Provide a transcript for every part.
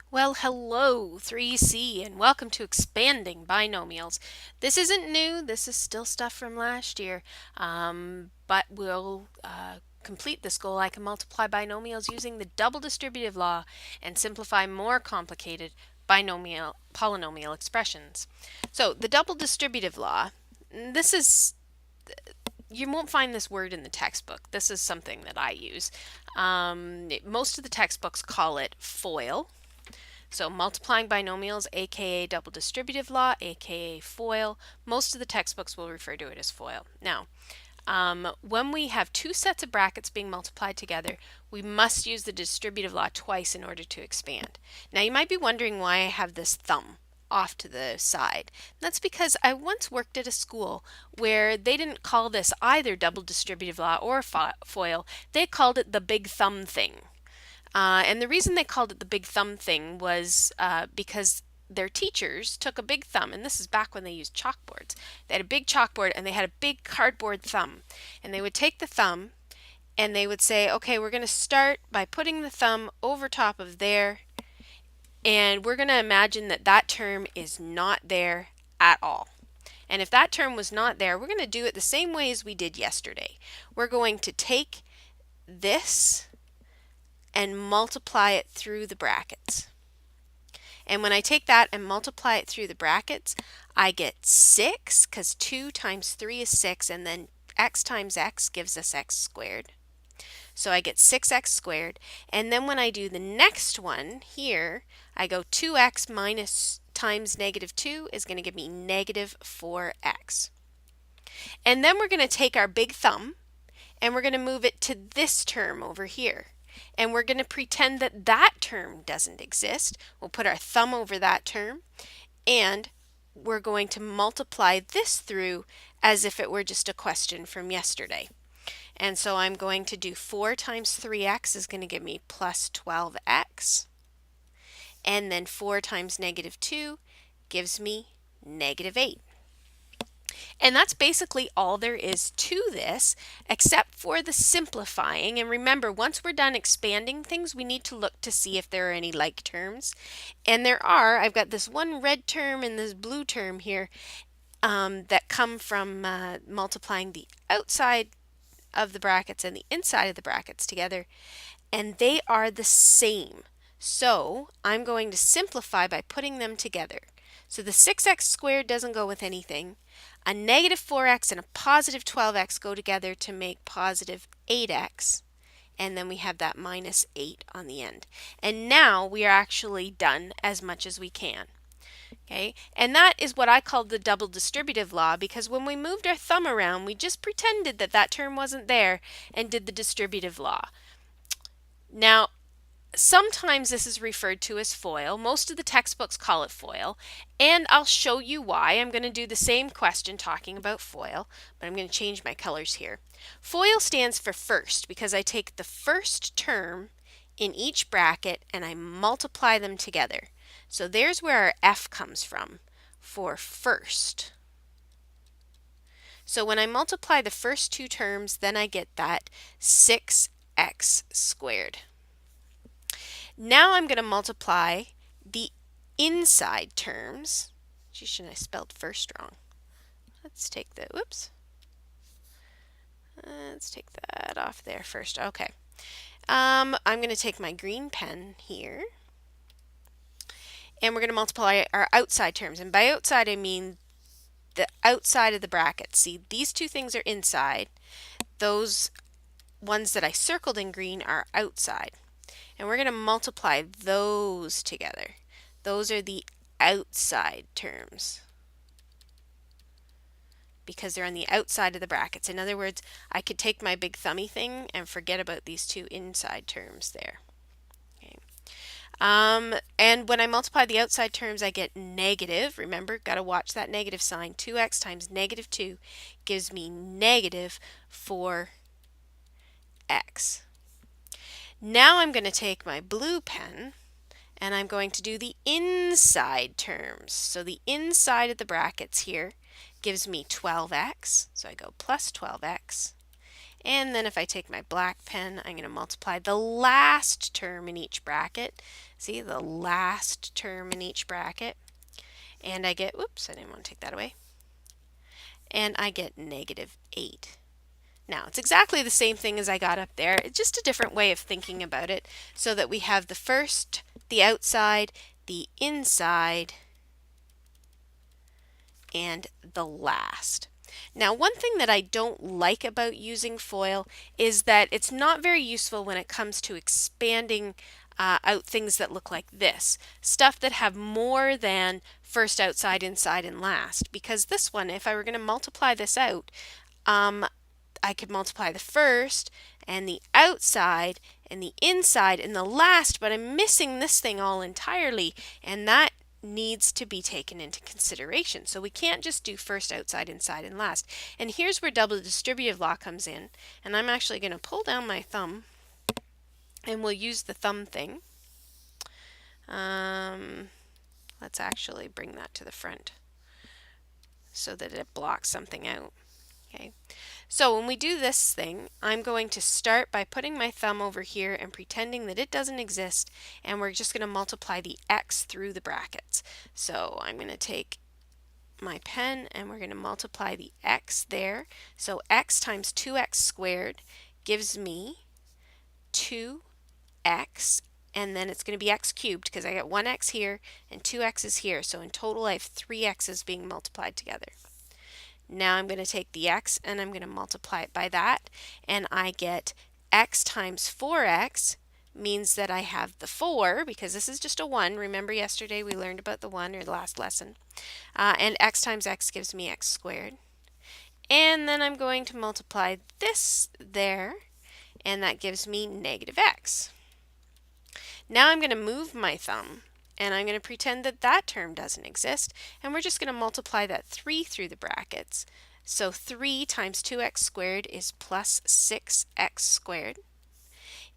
Well, hello, 3C, and welcome to Expanding Binomials. This isn't new, this is still stuff from last year, but we'll complete this goal. I can multiply binomials using the double distributive law and simplify more complicated polynomial expressions. So, the double distributive law, this is you won't find this word in the textbook. This is something that I use. Most of the textbooks call it FOIL. So multiplying binomials, aka double distributive law, aka FOIL. Most of the textbooks will refer to it as FOIL. Now, when we have two sets of brackets being multiplied together, we must use the distributive law twice in order to expand. Now you might be wondering why I have this thumb off to the side. That's because I once worked at a school where they didn't call this either double distributive law or FOIL. They called it the big thumb thing. And the reason they called it the big thumb thing was because their teachers took a big thumb, and this is back when they used chalkboards. They had a big chalkboard and they had a big cardboard thumb. And they would take the thumb and they would say, okay, we're going to start by putting the thumb over top of there, and we're going to imagine that that term is not there at all. And if that term was not there, we're going to do it the same way as we did yesterday. We're going to take this and multiply it through the brackets. And when I take that and multiply it through the brackets, I get 6, because 2 times 3 is 6, and then x times x gives us x squared. So I get 6x squared. And then when I do the next one here, I go 2x minus times negative 2 is going to give me negative 4x. And then we're going to take our big thumb and we're going to move it to this term over here. And we're going to pretend that that term doesn't exist. We'll put our thumb over that term, and we're going to multiply this through as if it were just a question from yesterday. And so I'm going to do 4 times 3x is going to give me plus 12x. And then 4 times negative 2 gives me negative 8. And that's basically all there is to this, except for the simplifying. And remember, once we're done expanding things, we need to look to see if there are any like terms. And there are. I've got this one red term and this blue term here that come from multiplying the outside of the brackets and the inside of the brackets together. And they are the same. So I'm going to simplify by putting them together. So the 6x squared doesn't go with anything. A negative 4x and a positive 12x go together to make positive 8x. And then we have that minus 8 on the end. And now we are actually done as much as we can. Okay, and that is what I called the double distributive law, because when we moved our thumb around, we just pretended that that term wasn't there and did the distributive law. Now, sometimes this is referred to as FOIL. Most of the textbooks call it FOIL, and I'll show you why. I'm going to do the same question talking about FOIL, but I'm going to change my colors here. FOIL stands for first, because I take the first term in each bracket and I multiply them together. So there's where our F comes from, for first. So when I multiply the first two terms, then I get that 6x squared. Now I'm going to multiply the inside terms. Gee, shouldn't I spelled first wrong? Let's take the, whoops. Let's take that off there first. Okay. I'm going to take my green pen here, and we're going to multiply our outside terms. And by outside, I mean the outside of the bracket. See, these two things are inside. Those ones that I circled in green are outside. And we're going to multiply those together. Those are the outside terms, because they're on the outside of the brackets. In other words, I could take my big thummy thing and forget about these two inside terms there. Okay. And when I multiply the outside terms, I get negative. Remember, got to watch that negative sign. 2x times negative 2 gives me negative 4x. Now I'm going to take my blue pen and I'm going to do the inside terms. So the inside of the brackets here gives me 12x. So I go plus 12x. And then if I take my black pen, I'm going to multiply the last term in each bracket. See, the last term in each bracket. And I get, oops, I didn't want to take that away. And I get -8. Now, it's exactly the same thing as I got up there. It's just a different way of thinking about it, so that we have the first, the outside, the inside, and the last. Now, one thing that I don't like about using FOIL is that it's not very useful when it comes to expanding out things that look like this. Stuff that have more than first, outside, inside, and last. Because this one, if I were going to multiply this out, I could multiply the first and the outside and the inside and the last, but I'm missing this thing all entirely, and that needs to be taken into consideration. So we can't just do first, outside, inside, and last. And here's where double distributive law comes in, and I'm actually going to pull down my thumb, and we'll use the thumb thing. Let's actually bring that to the front so that it blocks something out. Okay. So when we do this thing, I'm going to start by putting my thumb over here and pretending that it doesn't exist, and we're just going to multiply the x through the brackets. So I'm going to take my pen and we're going to multiply the x there. So x times 2x squared gives me 2x, and then it's going to be x cubed because I got 1x here and 2x's here. So in total I have 3x's being multiplied together. Now I'm going to take the x and I'm going to multiply it by that, and I get x times 4x means that I have the 4, because this is just a 1. Remember yesterday we learned about the 1, or the last lesson. And x times x gives me x squared. And then I'm going to multiply this there, and that gives me -x. Now I'm going to move my thumb, and I'm going to pretend that that term doesn't exist, and we're just going to multiply that 3 through the brackets. So 3 times 2x squared is plus 6x squared,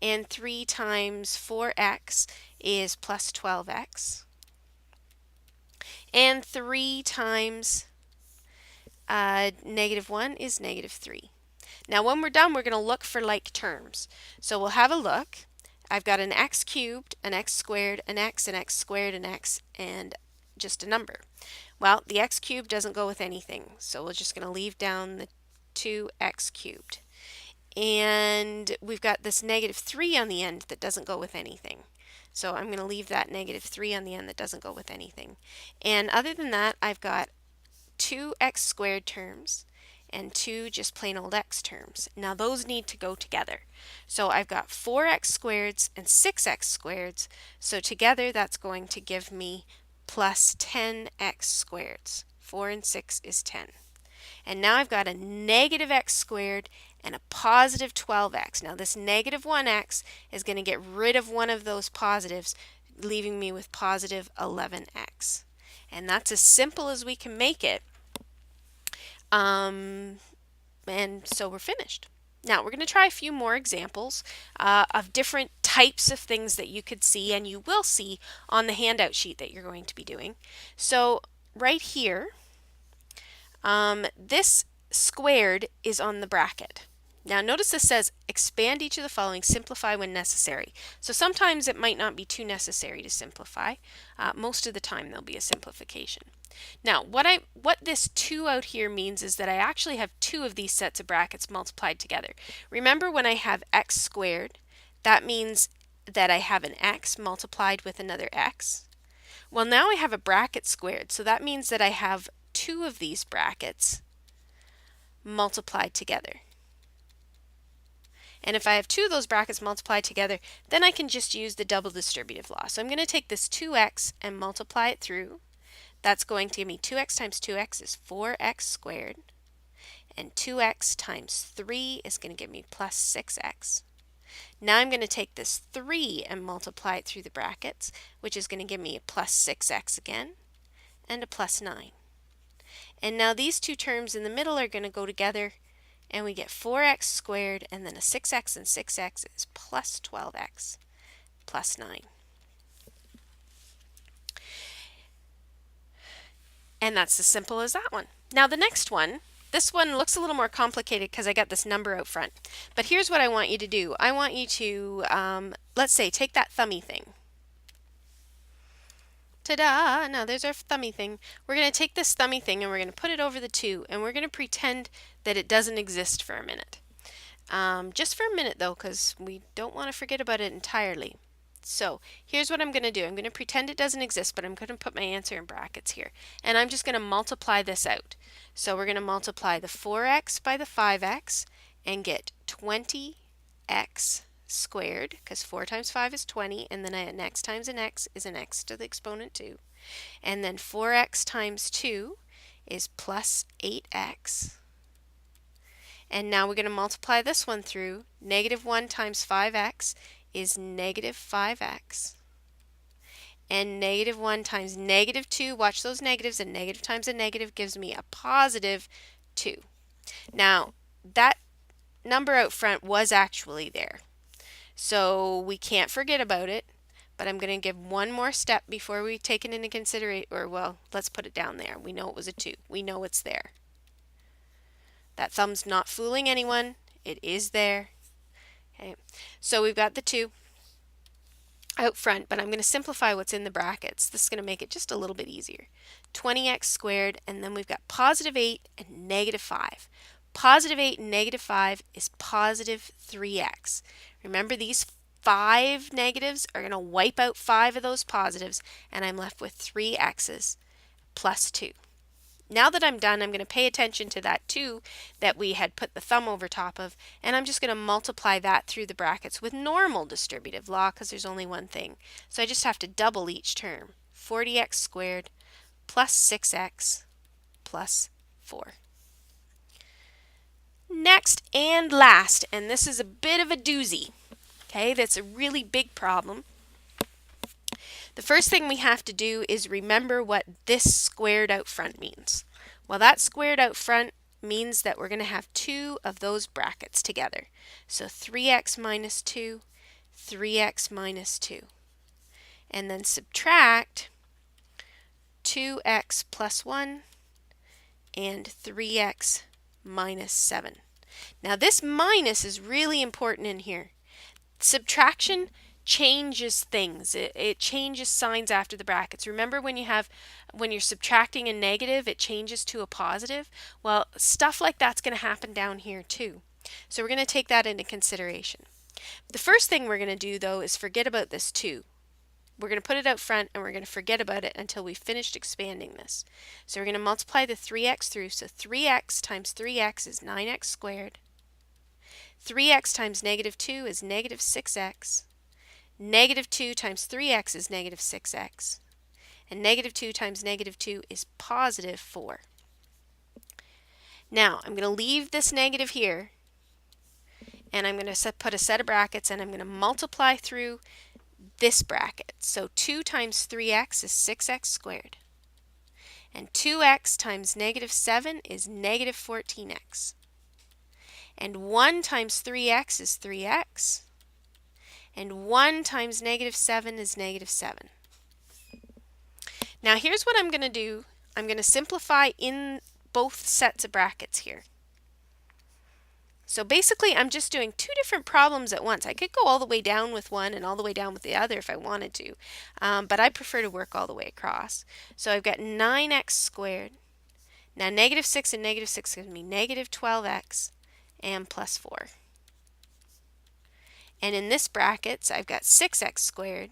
and 3 times 4x is plus 12x, and 3 times -1 is -3. Now when we're done, we're going to look for like terms. So we'll have a look. I've got an x cubed, an x squared, an x squared, an x, and just a number. Well, the x cubed doesn't go with anything, so we're just going to leave down the 2x cubed. And we've got this -3 on the end that doesn't go with anything. So I'm going to leave that -3 on the end that doesn't go with anything. And other than that, I've got 2x squared terms and 2 just plain old x terms. Now those need to go together. So I've got 4x squareds and 6x squareds. So together that's going to give me plus 10x squareds. 4 and 6 is 10. And now I've got a -x squared and a positive 12x. Now this -1x is going to get rid of one of those positives, leaving me with positive 11x. And that's as simple as we can make it. And so we're finished. Now we're going to try a few more examples of different types of things that you could see and you will see on the handout sheet that you're going to be doing. So right here, this squared is on the bracket. Now notice this says expand each of the following, simplify when necessary. So sometimes it might not be too necessary to simplify. Most of the time there'll be a simplification. Now what this 2 out here means is that I actually have 2 of these sets of brackets multiplied together. Remember when I have x squared, that means that I have an x multiplied with another x. Well, now I have a bracket squared, so that means that I have 2 of these brackets multiplied together. And if I have 2 of those brackets multiplied together, then I can just use the double distributive law. So I'm going to take this 2x and multiply it through. That's going to give me 2x times 2x is 4x squared. And 2x times 3 is going to give me plus 6x. Now I'm going to take this 3 and multiply it through the brackets, which is going to give me a plus 6x again, and a plus 9. And now these two terms in the middle are going to go together, and we get 4x squared, and then a 6x and 6x is plus 12x plus 9. And that's as simple as that one. Now the next one, this one looks a little more complicated because I got this number out front. But here's what I want you to do. I want you to, let's say, take that thummy thing. Ta-da! Now there's our thummy thing. We're going to take this thummy thing and we're going to put it over the 2, and we're going to pretend that it doesn't exist for a minute. Just for a minute though, because we don't want to forget about it entirely. So here's what I'm going to do. I'm going to pretend it doesn't exist, but I'm going to put my answer in brackets here. And I'm just going to multiply this out. So we're going to multiply the 4x by the 5x and get 20x squared, because 4 times 5 is 20, and then an x times an x is an x to the exponent 2. And then 4x times 2 is plus 8x. And now we're going to multiply this one through. Negative 1 times 5x is negative 5x. And negative 1 times negative 2, watch those negatives, and negative times a negative gives me a positive 2. Now, that number out front was actually there, so we can't forget about it, but I'm going to give one more step before we take it into consideration, or well, let's put it down there. We know it was a 2. We know it's there. That thumb's not fooling anyone. It is there. Okay, so we've got the 2 out front, but I'm going to simplify what's in the brackets. This is going to make it just a little bit easier. 20x squared, and then we've got positive 8 and negative 5. Positive 8 and negative 5 is positive 3x. Remember, these 5 negatives are going to wipe out 5 of those positives, and I'm left with 3 x's plus 2. Now that I'm done, I'm going to pay attention to that 2 that we had put the thumb over top of, and I'm just going to multiply that through the brackets with normal distributive law because there's only one thing. So I just have to double each term. 40x squared plus 6x plus 4. Next and last, and this is a bit of a doozy, okay, that's a really big problem. The first thing we have to do is remember what this squared out front means. Well, that squared out front means that we're going to have 2 of those brackets together. So 3x minus 2, 3x minus 2. And then subtract 2x plus 1 and 3x minus 7. Now this minus is really important in here. Subtraction changes things. It changes signs after the brackets. Remember when you're subtracting a negative, it changes to a positive? Well, stuff like that's going to happen down here too. So we're going to take that into consideration. The first thing we're going to do though is forget about this 2. We're going to put it out front and we're going to forget about it until we've finished expanding this. So we're going to multiply the 3x through. So 3x times 3x is 9x squared. 3x times negative 2 is negative 6x. Negative 2 times 3x is negative 6x. And negative 2 times negative 2 is positive 4. Now, I'm going to leave this negative here, and I'm going to put a set of brackets, and I'm going to multiply through this bracket. So 2 times 3x is 6x squared. And 2x times negative 7 is negative 14x. And 1 times 3x is 3x. And 1 times negative 7 is negative 7. Now here's what I'm going to do. I'm going to simplify in both sets of brackets here. So basically I'm just doing 2 different problems at once. I could go all the way down with one and all the way down with the other if I wanted to, but I prefer to work all the way across. So I've got 9x squared. Now negative 6 and negative 6 gives me negative 12x and plus 4. And in this brackets, I've got 6x squared,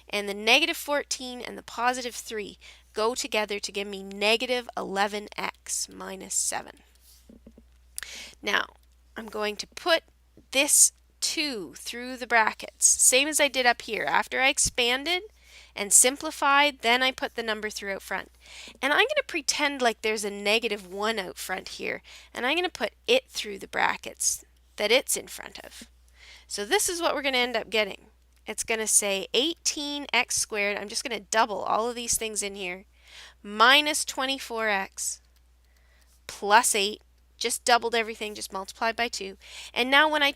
and the negative 14 and the positive 3 go together to give me negative 11x minus 7. Now, I'm going to put this 2 through the brackets, same as I did up here. After I expanded and simplified, then I put the number through out front. And I'm going to pretend like there's a negative 1 out front here, and I'm going to put it through the brackets that it's in front of. So this is what we're going to end up getting. It's going to say 18x squared. I'm just going to double all of these things in here. Minus 24x plus 8. Just doubled everything, just multiplied by 2. And now when I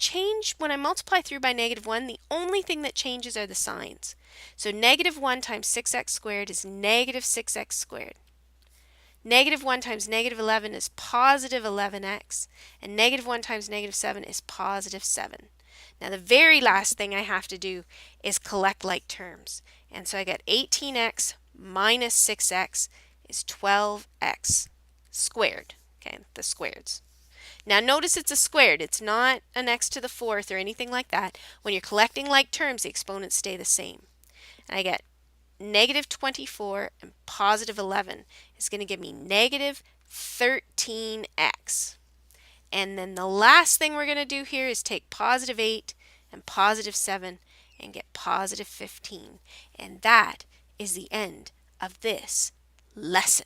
multiply through by negative 1, the only thing that changes are the signs. So negative 1 times 6x squared is negative 6x squared. Negative 1 times negative 11 is positive 11x, and negative 1 times negative 7 is positive 7. Now the very last thing I have to do is collect like terms. And so I get 18x minus 6x is 12x squared. Okay, the squareds. Now notice it's a squared. It's not an x to the fourth or anything like that. When you're collecting like terms, the exponents stay the same. And I get negative 24 and positive 11 is going to give me negative 13x. And then the last thing we're going to do here is take positive 8 and positive 7 and get positive 15. And that is the end of this lesson.